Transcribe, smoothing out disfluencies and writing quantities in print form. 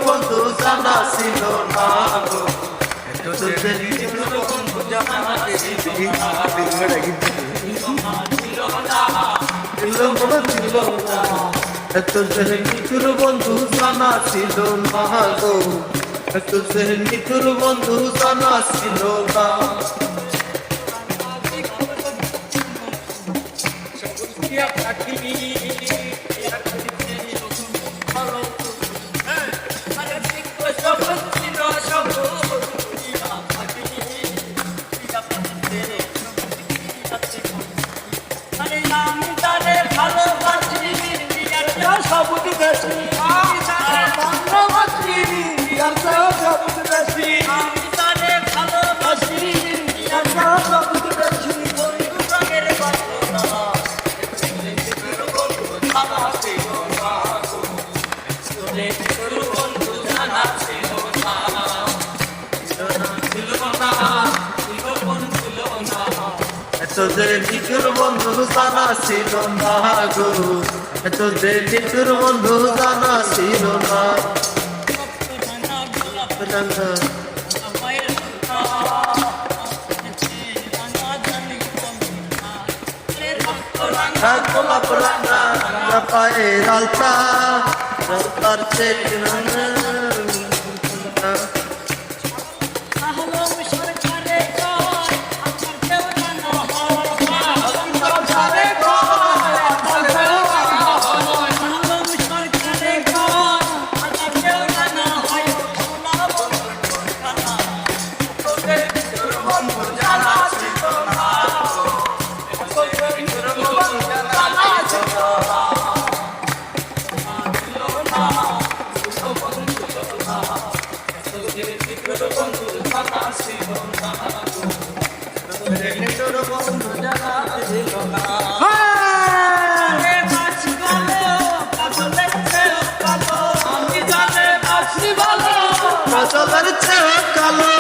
বন্ধু জানা ছিল না গো, এত নিঠুর বন্ধু জানা ছিল না গো, এত নিঠুর বন্ধু জানা ছিল না। তোদের নিঠুর বন্ধু জানা ছিল না গো, তোদের নিঠুর বন্ধু জানা ছিল না। গোলাপ রাঙা পায়ের আলতা, রাস্তার চেক কালো